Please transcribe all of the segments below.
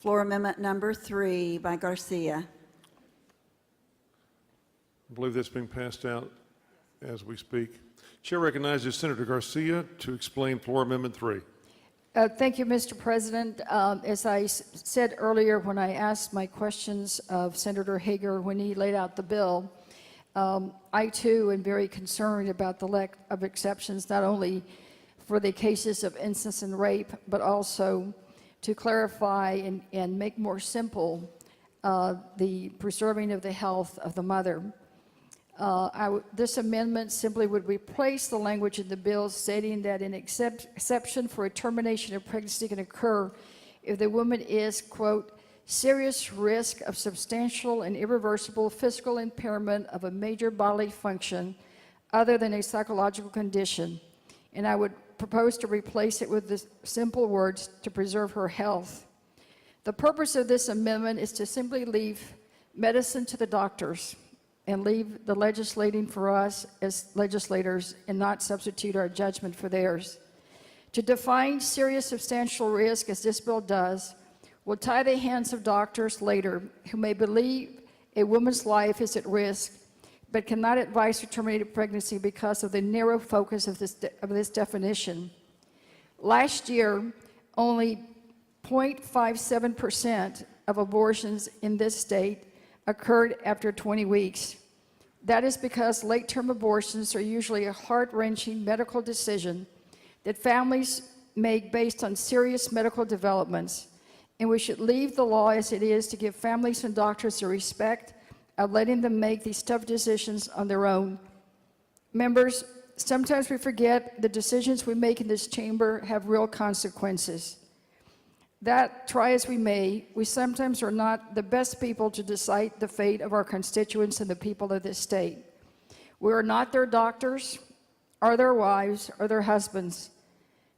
Floor Amendment number 3 by Garcia. I believe that's being passed out as we speak. Chair recognizes Senator Garcia to explain Floor Amendment 3. Thank you, Mr. President. As I said earlier when I asked my questions of Senator Hager when he laid out the bill, I too am very concerned about the lack of exceptions, not only for the cases of incest and rape, but also to clarify and make more simple the preserving of the health of the mother. This amendment simply would replace the language in the bill stating that an exception for a termination of pregnancy can occur if the woman is, quote, serious risk of substantial and irreversible physical impairment of a major bodily function other than a psychological condition. And I would propose to replace it with the simple words, to preserve her health. The purpose of this amendment is to simply leave medicine to the doctors and leave the legislating for us as legislators and not substitute our judgment for theirs. To define serious substantial risk, as this bill does, will tie the hands of doctors later who may believe a woman's life is at risk but cannot advise to terminate a pregnancy because of the narrow focus of this definition. Last year, only 0.57% of abortions in this state occurred after 20 weeks. That is because late-term abortions are usually a heart-wrenching medical decision that families make based on serious medical developments, and we should leave the law as it is to give families and doctors the respect of letting them make these tough decisions on their own. Members, sometimes we forget the decisions we make in this chamber have real consequences. That, try as we may, we sometimes are not the best people to decide the fate of our constituents and the people of this state. We are not their doctors, or their wives, or their husbands.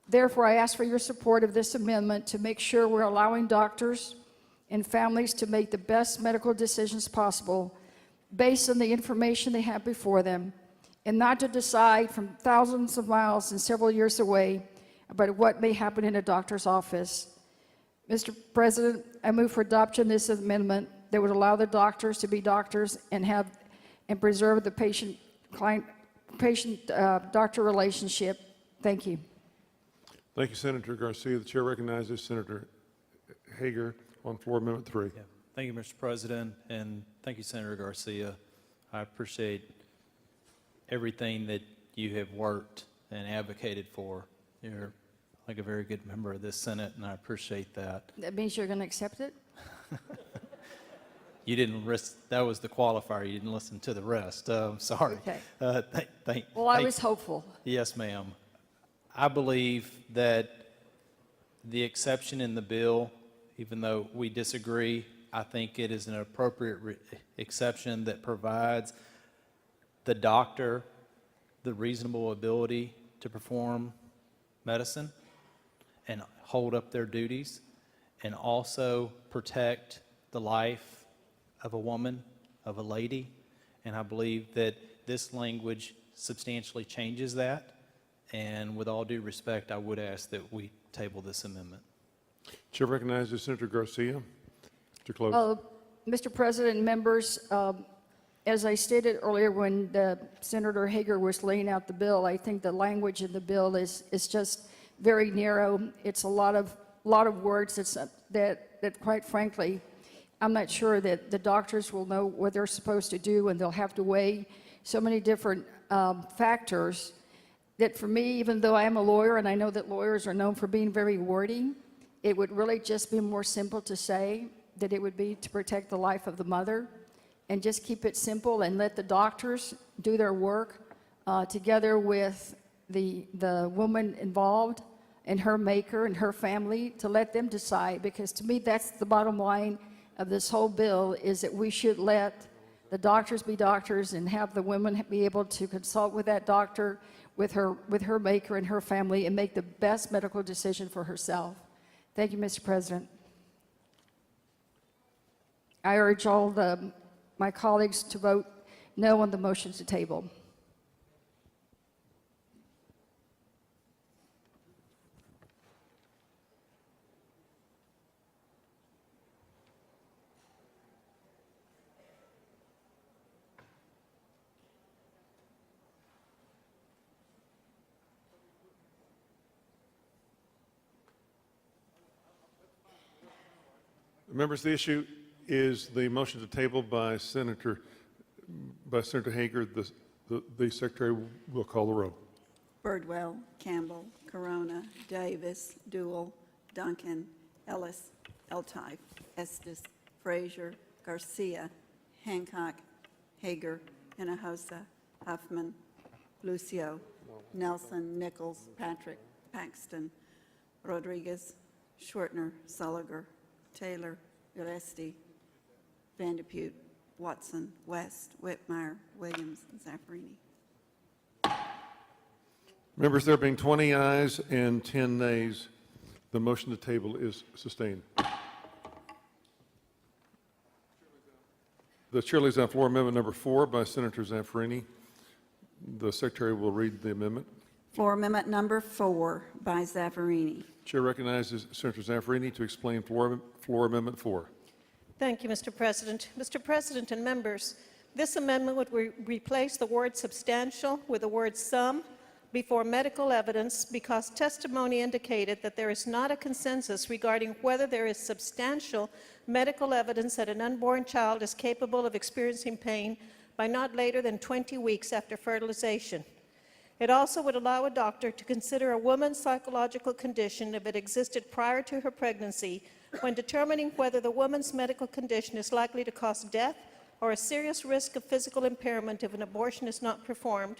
Therefore, I ask for your support of this amendment to make sure we're allowing doctors and families to make the best medical decisions possible based on the information they have before them, and not to decide from thousands of miles and several years away about what may happen in a doctor's office. Mr. President, I move for adoption of this amendment that would allow the doctors to be doctors and preserve the patient-doctor relationship. Thank you. Thank you, Senator Garcia. The chair recognizes Senator Hager on Floor Amendment 3. Yeah. Thank you, Mr. President, and thank you, Senator Garcia. I appreciate everything that you have worked and advocated for. You're like a very good member of this Senate, and I appreciate that. That means you're going to accept it? You didn't that was the qualifier. You didn't listen to the rest. Sorry. Okay. Well, I was hopeful. Yes, ma'am. I believe that the exception in the bill, even though we disagree, I think it is an appropriate exception that provides the doctor the reasonable ability to perform medicine and hold up their duties, and also protect the life of a woman, of a lady. And I believe that this language substantially changes that. And with all due respect, I would ask that we table this amendment. Chair recognizes Senator Garcia to close. Mr. President and members, as I stated earlier when Senator Hager was laying out the bill, I think the language in the bill is just very narrow. It's a lot of words that quite frankly, I'm not sure that the doctors will know what they're supposed to do, and they'll have to weigh so many different factors that for me, even though I am a lawyer and I know that lawyers are known for being very wordy, it would really just be more simple to say that it would be to protect the life of the mother, and just keep it simple and let the doctors do their work together with the woman involved and her maker and her family, to let them decide. Because to me, that's the bottom line of this whole bill, is that we should let the doctors be doctors and have the women be able to consult with that doctor, with her maker and her family, and make the best medical decision for herself. Thank you, Mr. President. I urge all my colleagues to vote no on the motion to table. Members, the issue is the motion to table by Senator Hager. The Secretary will call the roll. Birdwell, Campbell, Corona, Davis, Duell, Duncan, Ellis, Eltife, Estes, Frazier, Garcia, Hancock, Hager, Hinojosa, Huffman, Lucio, Nelson, Nichols, Patrick, Paxton, Rodriguez, Schwertner, Sulliger, Taylor, Gillespie, Vandepute, Watson, West, Whitmire, Williams, and Zaffarini. Members, there being 20 ayes and 10 nays, the motion to table is sustained. The chair lays on floor amendment number 4 by Senator Zaffarini. The Secretary will read the amendment. Floor amendment number 4 by Zaffarini. Chair recognizes Senator Zaffarini to explain floor amendment 4. Thank you, Mr. President. Mr. President and members, this amendment would replace the word substantial with the word some before medical evidence because testimony indicated that there is not a consensus regarding whether there is substantial medical evidence that an unborn child is capable of experiencing pain by not later than 20 weeks after fertilization. It also would allow a doctor to consider a woman's psychological condition if it existed prior to her pregnancy when determining whether the woman's medical condition is likely to cause death or a serious risk of physical impairment if an abortion is not performed.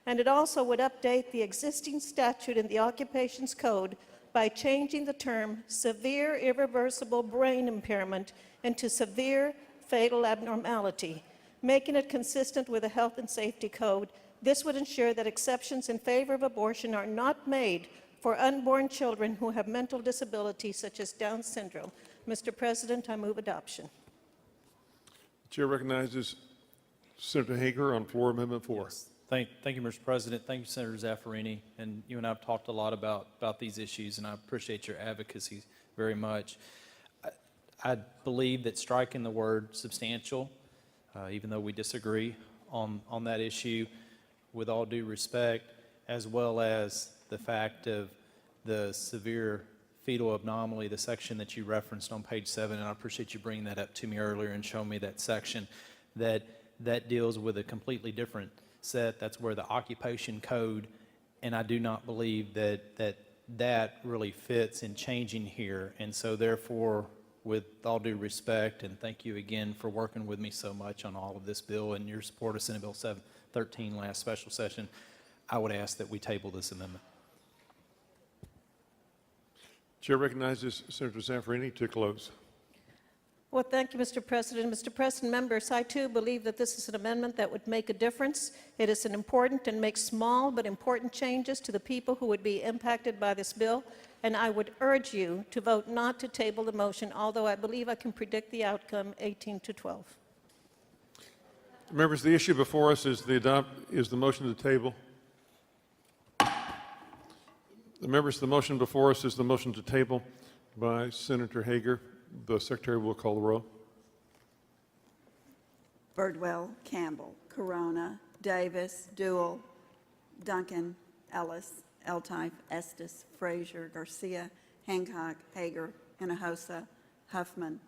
And it also would update the existing statute in the Occupations Code by changing the term severe irreversible brain impairment into severe fatal abnormality, making it consistent with the Health and Safety Code. This would ensure that exceptions in favor of abortion are not made for unborn children who have mental disabilities such as Down syndrome. Mr. President, I move adoption. The chair recognizes Senator Hager on floor amendment 4. Thank you, Mr. President. Thank you, Senator Zaffarini. And you and I have talked a lot about these issues, and I appreciate your advocacy very much. I believe that striking the word substantial, even though we disagree on that issue, with all due respect, as well as the fact of the severe fetal anomaly, the section that you referenced on page 7, and I appreciate you bringing that up to me earlier and showing me that section, that deals with a completely different set. That's where the occupation code, and I do not believe that really fits in changing here. And so therefore, with all due respect, and thank you again for working with me so much on all of this bill and your support of Senate Bill 713 last special session, I would ask that we table this amendment. Chair recognizes Senator Zaffarini to close. Well, thank you, Mr. President. Mr. President, members, I too believe that this is an amendment that would make a difference. It is an important and makes small but important changes to the people who would be impacted by this bill, and I would urge you to vote not to table the motion, although I believe I can predict the outcome 18-12. Members, the issue before us is the motion to table. The members, the motion before us is the motion to table by Senator Hager. The Secretary will call the roll. Birdwell, Campbell, Corona, Davis, Duell, Duncan, Ellis, Eltife, Estes, Frazier, Garcia, Hancock, Hager, Hinojosa, Huffman,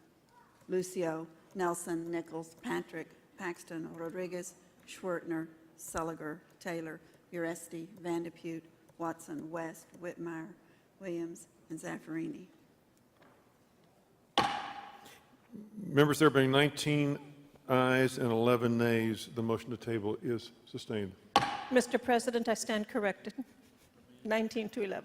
Lucio, Nelson, Nichols, Patrick, Paxton, Rodriguez, Schwertner, Sulliger, Taylor, Uresti, Vandepute, Watson, West, Whitmire, Williams, and Zaffarini. Members, there being 19 ayes and 11 nays, the motion to table is sustained. Mr. President, I stand corrected. 19-11.